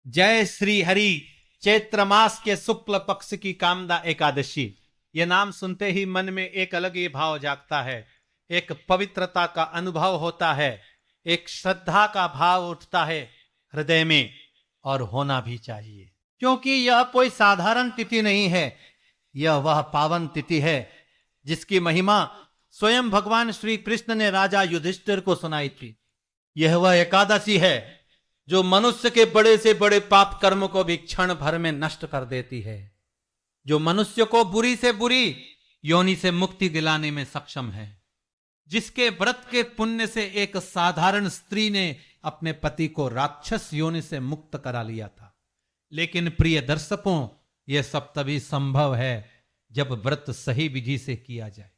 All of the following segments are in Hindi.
जय श्री हरि। चैत्र मास के शुक्ल पक्ष की कामदा एकादशी, ये नाम सुनते ही मन में एक अलग ही भाव जागता है, एक पवित्रता का अनुभव होता है, एक श्रद्धा का भाव उठता है हृदय में, और होना भी चाहिए, क्योंकि यह कोई साधारण तिथि नहीं है। यह वह पावन तिथि है जिसकी महिमा स्वयं भगवान श्री कृष्ण ने राजा युधिष्ठिर को सुनाई थी। यह वह एकादशी है जो मनुष्य के बड़े से बड़े पाप कर्म को भी क्षण भर में नष्ट कर देती है, जो मनुष्य को बुरी से बुरी योनि से मुक्ति दिलाने में सक्षम है, जिसके व्रत के पुण्य से एक साधारण स्त्री ने अपने पति को राक्षस योनि से मुक्त करा लिया था। लेकिन प्रिय दर्शकों, यह सब तभी संभव है जब व्रत सही विधि से किया जाए,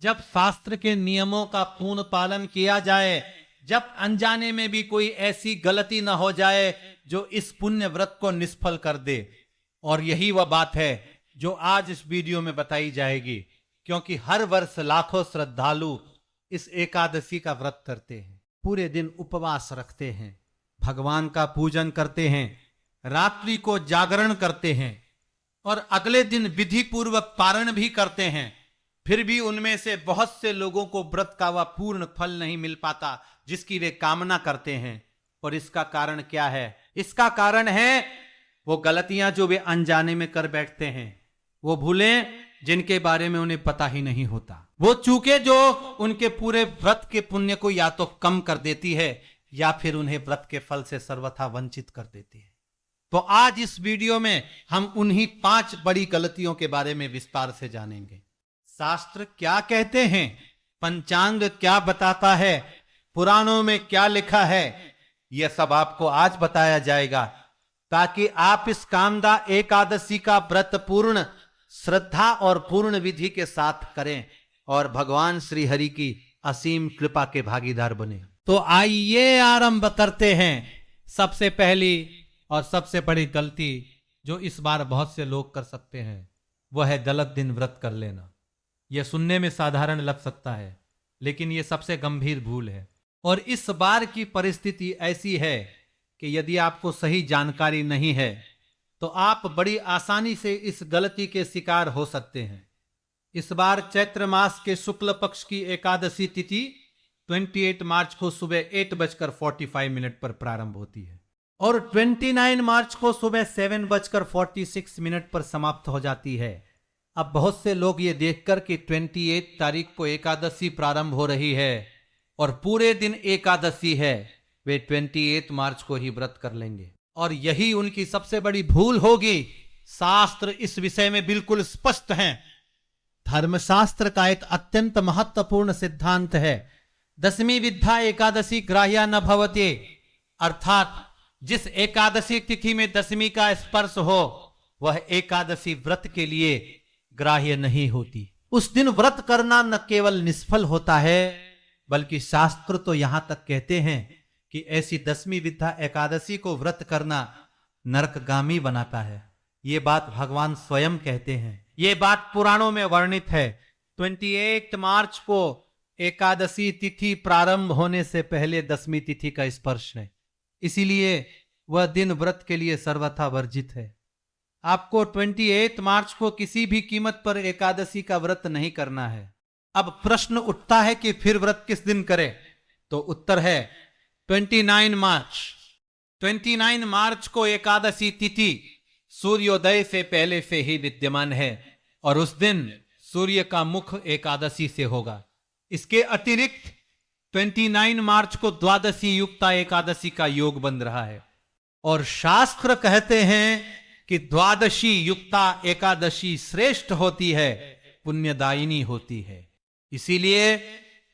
जब शास्त्र के नियमों का पूर्ण पालन किया जाए, जब अनजाने में भी कोई ऐसी गलती न हो जाए जो इस पुण्य व्रत को निष्फल कर दे। और यही वह बात है जो आज इस वीडियो में बताई जाएगी, क्योंकि हर वर्ष लाखों श्रद्धालु इस एकादशी का व्रत करते हैं, पूरे दिन उपवास रखते हैं, भगवान का पूजन करते हैं, रात्रि को जागरण करते हैं और अगले दिन विधि पूर्वक पारण भी करते हैं। फिर भी उनमें से बहुत से लोगों को व्रत का वह पूर्ण फल नहीं मिल पाता जिसकी वे कामना करते हैं। और इसका कारण क्या है? इसका कारण है वो गलतियां जो वे अनजाने में कर बैठते हैं, वो भूलें जिनके बारे में उन्हें पता ही नहीं होता, वो चूके जो उनके पूरे व्रत के पुण्य को या तो कम कर देती है या फिर उन्हें व्रत के फल से सर्वथा वंचित कर देती है। तो आज इस वीडियो में हम उन्हीं 5 बड़ी गलतियों के बारे में विस्तार से जानेंगे। शास्त्र क्या कहते हैं, पंचांग क्या बताता है, पुराणों में क्या लिखा है, यह सब आपको आज बताया जाएगा, ताकि आप इस कामदा एकादशी का व्रत पूर्ण श्रद्धा और पूर्ण विधि के साथ करें और भगवान श्री हरि की असीम कृपा के भागीदार बने। तो आइए आरंभ करते हैं। सबसे पहली और सबसे बड़ी गलती जो इस बार बहुत से लोग कर सकते हैं, वह है गलत दिन व्रत कर लेना। यह सुनने में साधारण लग सकता है, लेकिन यह सबसे गंभीर भूल है। और इस बार की परिस्थिति ऐसी है कि यदि आपको सही जानकारी नहीं है तो आप बड़ी आसानी से इस गलती के शिकार हो सकते हैं। इस बार चैत्र मास के शुक्ल पक्ष की एकादशी तिथि 28 मार्च को सुबह 8:45 पर प्रारंभ होती है और 29 मार्च को सुबह 7:46 पर समाप्त हो जाती है। अब बहुत से लोग ये देखकर कि 28 तारीख को एकादशी प्रारंभ हो रही है और पूरे दिन एकादशी है, वे 28 मार्च को ही व्रत कर लेंगे, और यही उनकी सबसे बड़ी भूल होगी। शास्त्र इस विषय में बिल्कुल स्पष्ट हैं। धर्मशास्त्र का एक अत्यंत महत्वपूर्ण सिद्धांत है, दशमी विद्या एकादशी ग्राह्या न भवते, अर्थात जिस एकादशी तिथि में दशमी का स्पर्श हो वह एकादशी व्रत के लिए ग्राह्य नहीं होती। उस दिन व्रत करना न केवल निष्फल होता है, बल्कि शास्त्र तो यहां तक कहते हैं कि ऐसी दशमी विद्या एकादशी को व्रत करना नरकगामी बनाता है। ये बात भगवान स्वयं कहते हैं, ये बात पुराणों में वर्णित है। 28 मार्च को एकादशी तिथि प्रारंभ होने से पहले दशमी तिथि का स्पर्श है, इसीलिए वह दिन व्रत के लिए सर्वथा वर्जित है। आपको 28 मार्च को किसी भी कीमत पर एकादशी का व्रत नहीं करना है। अब प्रश्न उठता है कि फिर व्रत किस दिन करें? तो उत्तर है 29 मार्च। 29 मार्च को एकादशी तिथि सूर्योदय से पहले से ही विद्यमान है और उस दिन सूर्य का मुख एकादशी से होगा। इसके अतिरिक्त 29 मार्च को द्वादशी युक्ता एकादशी का योग बन रहा है और शास्त्र कहते हैं कि द्वादशी युक्ता एकादशी श्रेष्ठ होती है, पुण्यदायिनी होती है। इसीलिए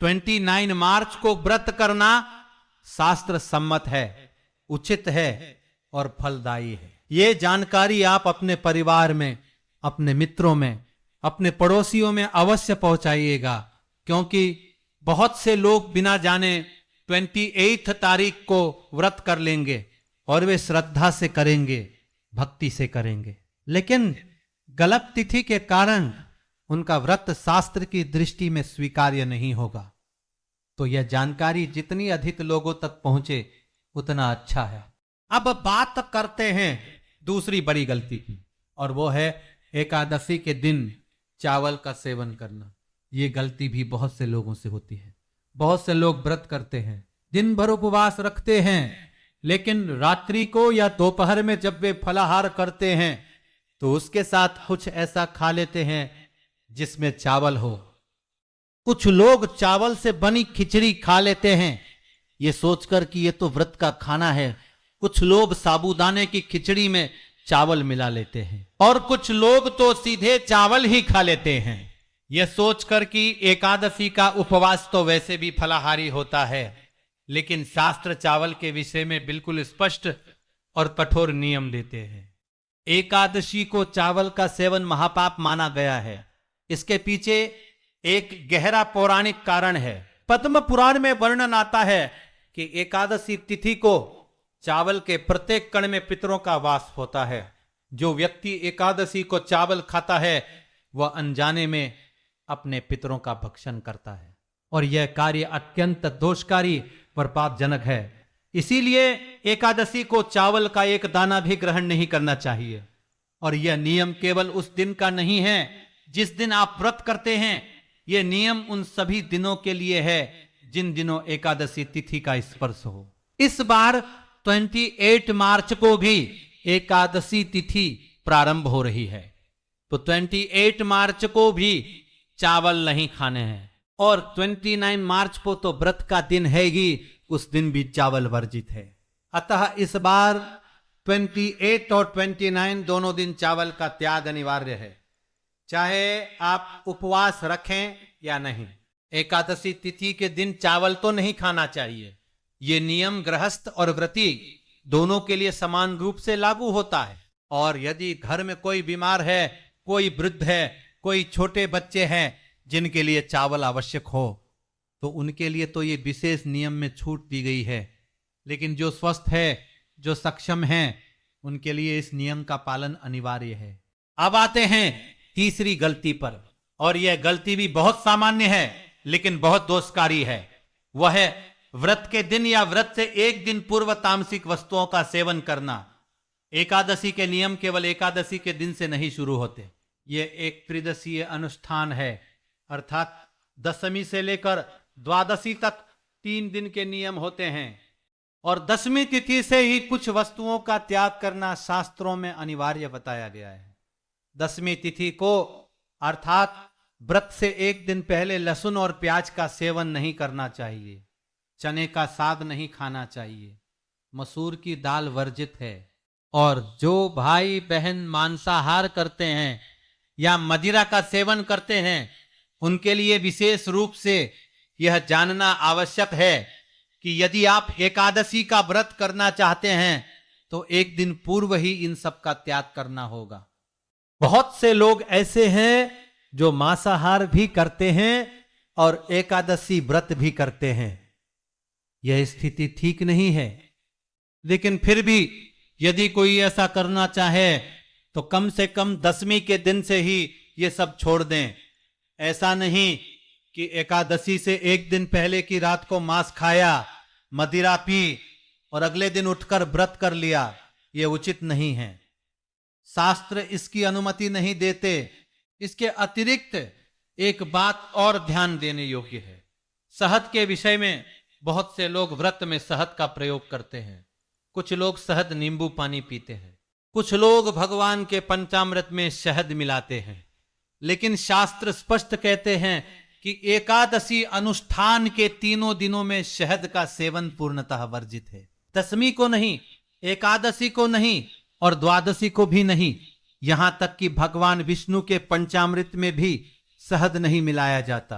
29 मार्च को व्रत करना शास्त्र सम्मत है, उचित है और फलदायी है। ये जानकारी आप अपने परिवार में, अपने मित्रों में, अपने पड़ोसियों में अवश्य पहुंचाइएगा, क्योंकि बहुत से लोग बिना जाने 28 तारीख को व्रत कर लेंगे और वे श्रद्धा से करेंगे, भक्ति से करेंगे, लेकिन गलत तिथि के कारण उनका व्रत शास्त्र की दृष्टि में स्वीकार्य नहीं होगा। तो यह जानकारी जितनी अधिक लोगों तक पहुंचे उतना अच्छा है। अब बात करते हैं दूसरी बड़ी गलती की, और वो है एकादशी के दिन चावल का सेवन करना। ये गलती भी बहुत से लोगों से होती है। बहुत से लोग व्रत करते हैं, दिन भर उपवास रखते हैं, लेकिन रात्रि को या दोपहर में जब वे फलाहार करते हैं तो उसके साथ कुछ ऐसा खा लेते हैं जिसमें चावल हो। कुछ लोग चावल से बनी खिचड़ी खा लेते हैं ये सोचकर कि ये तो व्रत का खाना है। कुछ लोग साबूदाने की खिचड़ी में चावल मिला लेते हैं, और कुछ लोग तो सीधे चावल ही खा लेते हैं यह सोचकर कि एकादशी का उपवास तो वैसे भी फलाहारी होता है। लेकिन शास्त्र चावल के विषय में बिल्कुल स्पष्ट और कठोर नियम देते हैं। एकादशी को चावल का सेवन महापाप माना गया है। इसके पीछे एक गहरा पौराणिक कारण है। पद्म पुराण में वर्णन आता है कि एकादशी तिथि को चावल के प्रत्येक कण में पितरों का वास होता है। जो व्यक्ति एकादशी को चावल खाता है वह अनजाने में अपने पितरों का भक्षण करता है, और यह कार्य अत्यंत दोषकारी और पापजनक है। इसीलिए एकादशी को चावल का एक दाना भी ग्रहण नहीं करना चाहिए। और यह नियम केवल उस दिन का नहीं है जिस दिन आप व्रत करते हैं, यह नियम उन सभी दिनों के लिए है जिन दिनों एकादशी तिथि का स्पर्श हो। इस बार 28 मार्च को भी एकादशी तिथि प्रारंभ हो रही है, तो 28 मार्च को भी चावल नहीं खाने हैं, और 29 मार्च को तो व्रत का दिन है ही, उस दिन भी चावल वर्जित है। अतः इस बार 28 और 29 दोनों दिन चावल का त्याग अनिवार्य है, चाहे आप उपवास रखें या नहीं। एकादशी तिथि के दिन चावल तो नहीं खाना चाहिए। ये नियम गृहस्थ और व्रती दोनों के लिए समान रूप से लागू होता है। और यदि घर में कोई बीमार है, कोई वृद्ध है, कोई छोटे बच्चे हैं जिनके लिए चावल आवश्यक हो, तो उनके लिए तो ये विशेष नियम में छूट दी गई है। लेकिन जो स्वस्थ है, जो सक्षम हैं, उनके लिए इस नियम का पालन अनिवार्य है। अब आते हैं तीसरी गलती पर, और यह गलती भी बहुत सामान्य है लेकिन बहुत दोषकारी है। वह है व्रत के दिन या व्रत से एक दिन पूर्व तामसिक वस्तुओं का सेवन करना। एकादशी के नियम केवल एकादशी के दिन से नहीं शुरू होते। यह एक त्रिदशीय अनुष्ठान है, अर्थात दशमी से लेकर द्वादशी तक 3 दिन के नियम होते हैं, और 10वीं तिथि से ही कुछ वस्तुओं का त्याग करना शास्त्रों में अनिवार्य बताया गया है। 10वीं तिथि को अर्थात व्रत से एक दिन पहले लहसुन और प्याज का सेवन नहीं करना चाहिए, चने का साग नहीं खाना चाहिए, मसूर की दाल वर्जित है, और जो भाई बहन मांसाहार करते हैं या मदिरा का सेवन करते हैं उनके लिए विशेष रूप से यह जानना आवश्यक है कि यदि आप एकादशी का व्रत करना चाहते हैं तो एक दिन पूर्व ही इन सब का त्याग करना होगा। बहुत से लोग ऐसे हैं जो मांसाहार भी करते हैं और एकादशी व्रत भी करते हैं। यह स्थिति ठीक नहीं है, लेकिन फिर भी यदि कोई ऐसा करना चाहे तो कम से कम 10वीं के दिन से ही ये सब छोड़ दें। ऐसा नहीं कि एकादशी से एक दिन पहले की रात को मांस खाया, मदिरा पी और अगले दिन उठकर व्रत कर लिया। ये उचित नहीं है, शास्त्र इसकी अनुमति नहीं देते। इसके अतिरिक्त एक बात और ध्यान देने योग्य है। शहद के विषय में बहुत से लोग व्रत में शहद का प्रयोग करते हैं। कुछ लोग शहद नींबू पानी पीते हैं, कुछ लोग भगवान के पंचामृत में शहद मिलाते हैं। लेकिन शास्त्र स्पष्ट कहते हैं कि एकादशी अनुष्ठान के 3 दिनों में शहद का सेवन पूर्णतः वर्जित है। 10वीं को नहीं, एकादशी को नहीं और द्वादशी को भी नहीं। यहां तक कि भगवान विष्णु के पंचामृत में भी शहद नहीं मिलाया जाता।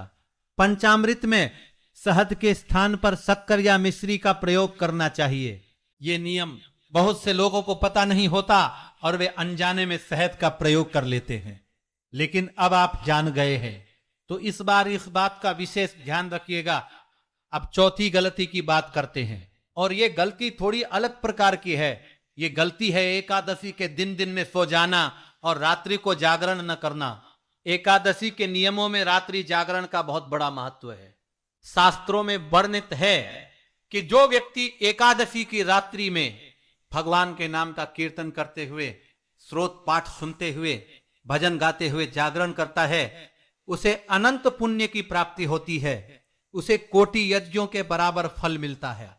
पंचामृत में शहद के स्थान पर शक्कर या मिश्री का प्रयोग करना चाहिए। ये नियम बहुत से लोगों को पता नहीं होता और वे अनजाने में शहद का प्रयोग कर लेते हैं। लेकिन अब आप जान गए हैं तो इस बार इस बात का विशेष ध्यान रखिएगा। अब चौथी गलती की बात करते हैं, और ये गलती थोड़ी अलग प्रकार की है। ये गलती है एकादशी के दिन में सो जाना और रात्रि को जागरण न करना। एकादशी के नियमों में रात्रि जागरण का बहुत बड़ा महत्व है। शास्त्रों में वर्णित है कि जो व्यक्ति एकादशी की रात्रि में भगवान के नाम का कीर्तन करते हुए, स्रोत पाठ सुनते हुए, भजन गाते हुए जागरण करता है, उसे अनंत पुण्य की प्राप्ति होती है, उसे कोटि यज्ञों के बराबर फल मिलता है,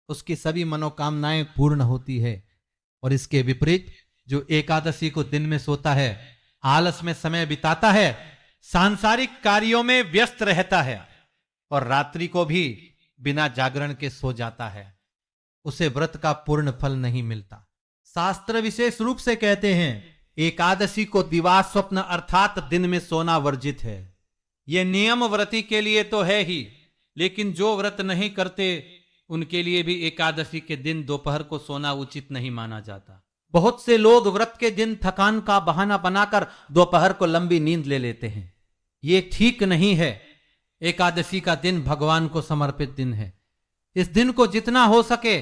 उसकी सभी मनोकामनाएं पूर्ण होती है। और इसके विपरीत जो एकादशी को दिन में सोता है, आलस में समय बिताता है, सांसारिक कार्यों में व्यस्त रहता है और रात्रि को भी बिना जागरण के सो जाता है, उसे व्रत का पूर्ण फल नहीं मिलता। शास्त्र विशेष रूप से कहते हैं एकादशी को दिवा स्वप्न अर्थात दिन में सोना वर्जित है। यह नियम व्रती के लिए तो है ही, लेकिन जो व्रत नहीं करते उनके लिए भी एकादशी के दिन दोपहर को सोना उचित नहीं माना जाता। बहुत से लोग व्रत के दिन थकान का बहाना बनाकर दोपहर को लंबी नींद ले लेते हैं। ये ठीक नहीं है। एकादशी का दिन भगवान को समर्पित दिन है। इस दिन को जितना हो सके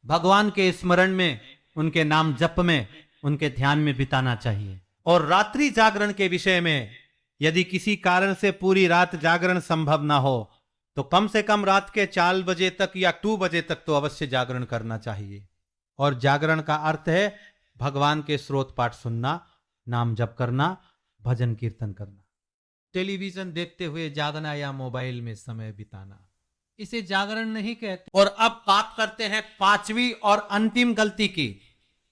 भगवान के स्मरण में, उनके नाम जप में, उनके ध्यान में बिताना चाहिए। और रात्रि जागरण के विषय में, यदि किसी कारण से पूरी रात जागरण संभव ना हो तो कम से कम रात के 4 बजे तक या 2 बजे तक तो अवश्य जागरण करना चाहिए। और जागरण का अर्थ है भगवान के स्रोत पाठ सुनना, नाम जप करना, भजन कीर्तन करना। टेलीविजन देखते हुए जागना या मोबाइल में समय बिताना, इसे जागरण नहीं कहते। और अब बात करते हैं 5वीं और अंतिम गलती की,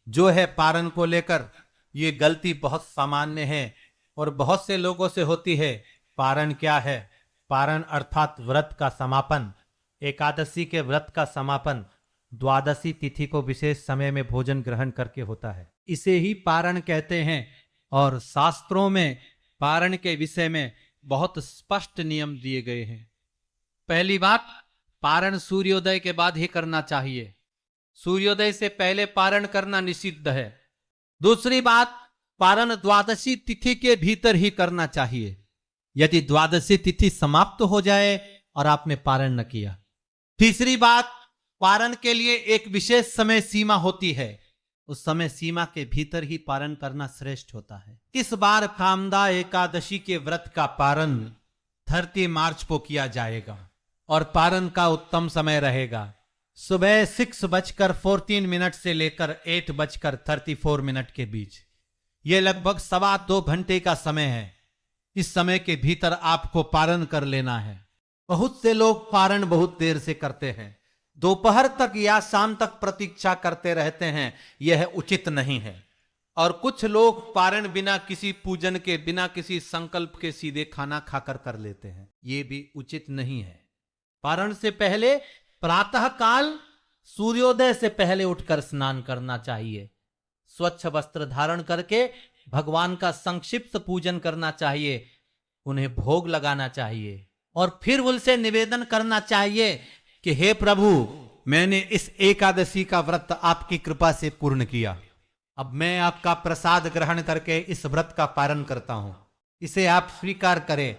जो है पारण को लेकर। ये गलती बहुत सामान्य है और बहुत से लोगों से होती है। पारण क्या है? पारण अर्थात व्रत का समापन। एकादशी के व्रत का समापन द्वादशी तिथि को विशेष समय में भोजन ग्रहण करके होता है, इसे ही पारण कहते हैं। और शास्त्रों में पारण के विषय में बहुत स्पष्ट नियम दिए गए हैं। पहली बात, पारण सूर्योदय के बाद ही करना चाहिए। सूर्योदय से पहले पारण करना निषिद्ध है। दूसरी बात, पारण द्वादशी तिथि के भीतर ही करना चाहिए। यदि द्वादशी तिथि समाप्त हो जाए और आपने पारण न किया। तीसरी बात, पारण के लिए एक विशेष समय सीमा होती है, उस समय सीमा के भीतर ही पारण करना श्रेष्ठ होता है। इस बार कामदा एकादशी के व्रत का पारण 30 मार्च को किया जाएगा और पारण का उत्तम समय रहेगा सुबह 6:14 से लेकर 8:34 के बीच। यह लगभग 2.25 घंटे का समय है। इस समय के भीतर आपको पारण कर लेना है। बहुत से लोग पारण बहुत देर से करते हैं, दोपहर तक या शाम तक प्रतीक्षा करते रहते हैं, यह उचित नहीं है। और कुछ लोग पारण बिना किसी पूजन के, बिना किसी संकल्प के सीधे खाना खाकर कर लेते हैं, यह भी उचित नहीं है। पारण से पहले प्रातः काल सूर्योदय से पहले उठकर स्नान करना चाहिए। स्वच्छ वस्त्र धारण करके भगवान का संक्षिप्त पूजन करना चाहिए, उन्हें भोग लगाना चाहिए और फिर उनसे निवेदन करना चाहिए कि हे प्रभु, मैंने इस एकादशी का व्रत आपकी कृपा से पूर्ण किया। अब मैं आपका प्रसाद ग्रहण करके इस व्रत का पारण करता हूं, इसे आप स्वीकार करें।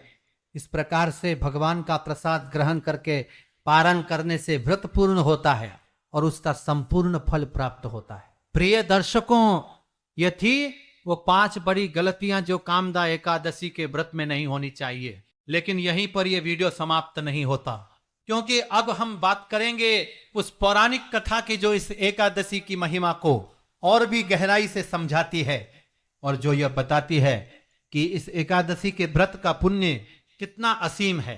इस प्रकार से भगवान का प्रसाद ग्रहण करके पारण करने से व्रत पूर्ण होता है और उसका संपूर्ण फल प्राप्त होता है। प्रिय दर्शकों, ये थी वो 5 बड़ी गलतियां जो कामदा एकादशी के व्रत में नहीं होनी चाहिए। लेकिन यहीं पर यह वीडियो समाप्त नहीं होता, क्योंकि अब हम बात करेंगे उस पौराणिक कथा की जो इस एकादशी की महिमा को और भी गहराई से समझाती है और जो यह बताती है कि इस एकादशी के व्रत का पुण्य कितना असीम है।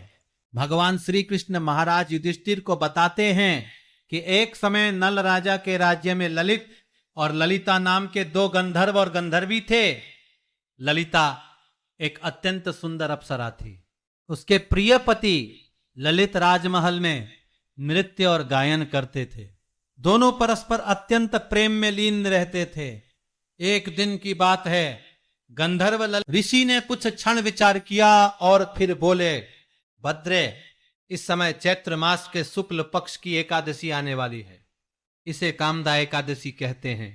भगवान श्री कृष्ण महाराज युधिष्ठिर को बताते हैं कि एक समय नल राजा के राज्य में ललित और ललिता नाम के 2 गंधर्व और गंधर्वी थे। ललिता एक अत्यंत सुंदर अप्सरा थी। उसके प्रिय पति ललित राजमहल में नृत्य और गायन करते थे। दोनों परस्पर अत्यंत प्रेम में लीन रहते थे। एक दिन की बात है, गंधर्व ऋषि ने कुछ क्षण विचार किया और फिर बोले, भद्रे, इस समय चैत्र मास के शुक्ल पक्ष की एकादशी आने वाली है, इसे कामदा एकादशी कहते हैं।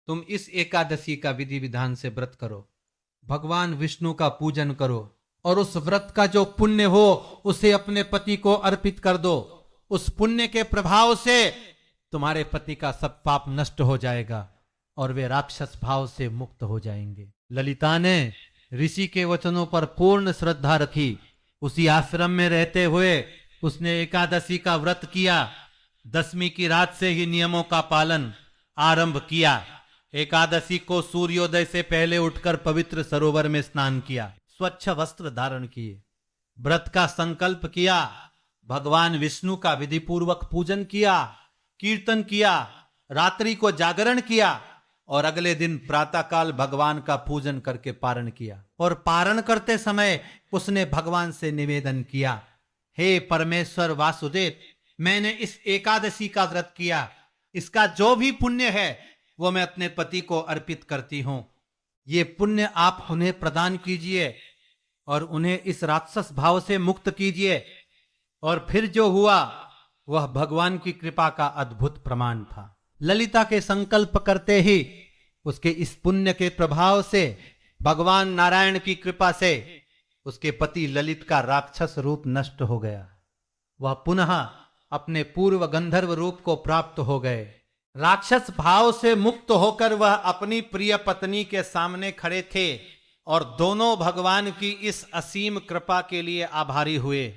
तुम इस एकादशी का विधि विधान से व्रत करो, भगवान विष्णु का पूजन करो और उस व्रत का जो पुण्य हो उसे अपने पति को अर्पित कर दो। उस पुण्य के प्रभाव से तुम्हारे पति का सब पाप नष्ट हो जाएगा और वे राक्षस भाव से मुक्त हो जाएंगे। ललिता ने ऋषि के वचनों पर पूर्ण श्रद्धा रखी। उसी आश्रम में रहते हुए उसने एकादशी का व्रत किया। 10वीं की रात से ही नियमों का पालन आरंभ किया। एकादशी को सूर्योदय से पहले उठकर पवित्र सरोवर में स्नान किया, स्वच्छ वस्त्र धारण किए, व्रत का संकल्प किया, भगवान विष्णु का विधि पूर्वक पूजन किया, कीर्तन किया, रात्रि को जागरण किया और अगले दिन प्रातःकाल भगवान का पूजन करके पारण किया। और पारण करते समय उसने भगवान से निवेदन किया, हे परमेश्वर वासुदेव, मैंने इस एकादशी का व्रत किया, इसका जो भी पुण्य है वो मैं अपने पति को अर्पित करती हूं। ये पुण्य आप उन्हें प्रदान कीजिए और उन्हें इस राक्षस भाव से मुक्त कीजिए। और फिर जो हुआ वह भगवान की कृपा का अद्भुत प्रमाण था। ललिता के संकल्प करते ही उसके इस पुण्य के प्रभाव से भगवान नारायण की कृपा से उसके पति ललित का राक्षस रूप नष्ट हो गया। वह पुनः अपने पूर्व गंधर्व रूप को प्राप्त हो गए। राक्षस भाव से मुक्त होकर वह अपनी प्रिय पत्नी के सामने खड़े थे और दोनों भगवान की इस असीम कृपा के लिए आभारी हुए।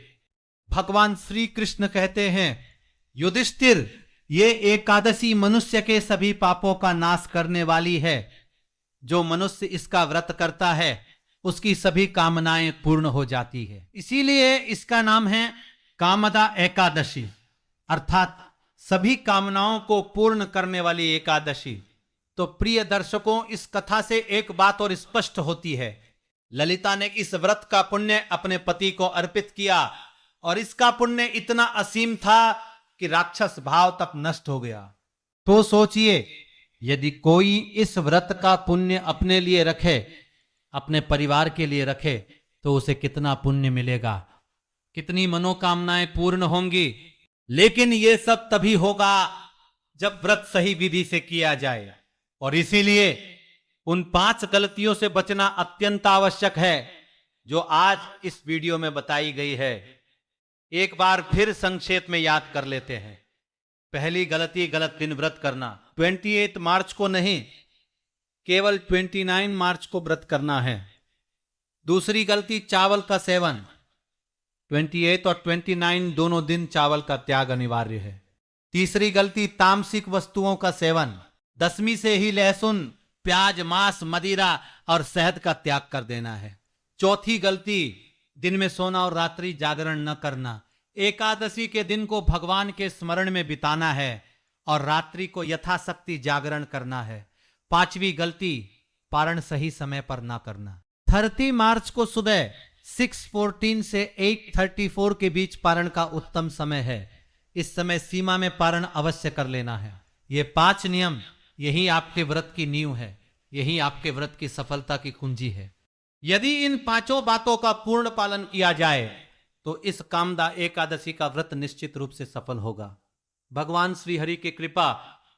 भगवान श्री कृष्ण कहते हैं, युधिष्ठिर, ये एकादशी मनुष्य के सभी पापों का नाश करने वाली है। जो मनुष्य इसका व्रत करता है उसकी सभी कामनाएं पूर्ण हो जाती है। इसीलिए इसका नाम है कामदा एकादशी, अर्थात सभी कामनाओं को पूर्ण करने वाली एकादशी। तो प्रिय दर्शकों, इस कथा से एक बात और स्पष्ट होती है, ललिता ने इस व्रत का पुण्य अपने पति को अर्पित किया और इसका पुण्य इतना असीम था कि राक्षस भाव तक नष्ट हो गया। तो सोचिए, यदि कोई इस व्रत का पुण्य अपने लिए रखे, अपने परिवार के लिए रखे, तो उसे कितना पुण्य मिलेगा, कितनी मनोकामनाएं पूर्ण होंगी। लेकिन ये सब तभी होगा जब व्रत सही विधि से किया जाए। और इसीलिए उन 5 गलतियों से बचना अत्यंत आवश्यक है जो आज इस वीडियो में बताई गई है। एक बार फिर संक्षेप में याद कर लेते हैं। पहली गलती, गलत दिन व्रत करना। 28 मार्च को नहीं, केवल 29 मार्च को व्रत करना है। दूसरी गलती, चावल का सेवन। 28 और 29 दोनों दिन चावल का त्याग अनिवार्य है। तीसरी गलती, तामसिक वस्तुओं का सेवन। 10वीं से ही लहसुन, प्याज, मांस, मदिरा और शहद का त्याग कर देना है। चौथी गलती, दिन में सोना और रात्रि जागरण न करना। एकादशी के दिन को भगवान के स्मरण में बिताना है और रात्रि को यथाशक्ति जागरण करना है। 5वीं गलती, पारण सही समय पर ना करना। 30 मार्च को सुबह 6:14 से 8:34 के बीच पारण का उत्तम समय है। इस समय सीमा में पारण अवश्य कर लेना है। ये 5 नियम, यही आपके व्रत की नींव है, यही आपके व्रत की सफलता की कुंजी है। यदि इन 5 बातों का पूर्ण पालन किया जाए तो इस कामदा एकादशी का व्रत निश्चित रूप से सफल होगा। भगवान श्री हरि की कृपा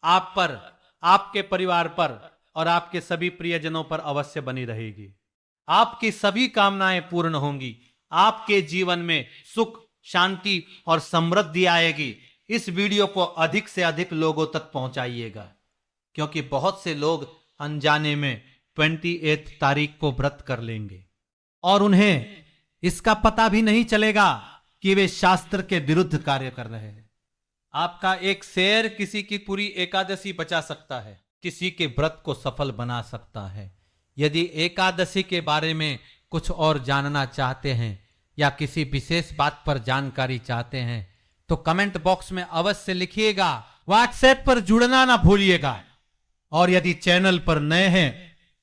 आप पर, आपके परिवार पर और आपके सभी प्रियजनों पर अवश्य बनी रहेगी। आपकी सभी कामनाएं पूर्ण होंगी। आपके जीवन में सुख, शांति और समृद्धि आएगी। इस वीडियो को अधिक से अधिक लोगों तक पहुंचाइएगा, क्योंकि बहुत से लोग अनजाने में 28 तारीख को व्रत कर लेंगे और उन्हें इसका पता भी नहीं चलेगा कि वे शास्त्र के विरुद्ध कार्य कर रहे हैं। आपका एक शेयर किसी की पूरी एकादशी बचा सकता है, किसी के व्रत को सफल बना सकता है। यदि एकादशी के बारे में कुछ और जानना चाहते हैं या किसी विशेष बात पर जानकारी चाहते हैं तो कमेंट बॉक्स में अवश्य लिखिएगा। व्हाट्सएप पर जुड़ना ना भूलिएगा और यदि चैनल पर नए हैं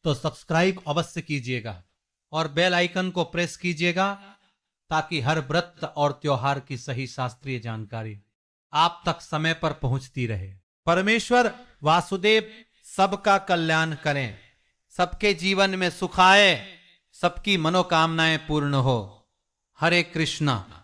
तो सब्सक्राइब अवश्य कीजिएगा और बेल आइकन को प्रेस कीजिएगा ताकि हर व्रत और त्योहार की सही शास्त्रीय जानकारी आप तक समय पर पहुंचती रहे। परमेश्वर वासुदेव सबका कल्याण करें, सबके जीवन में सुख आए, सबकी मनोकामनाएं पूर्ण हो। हरे कृष्णा।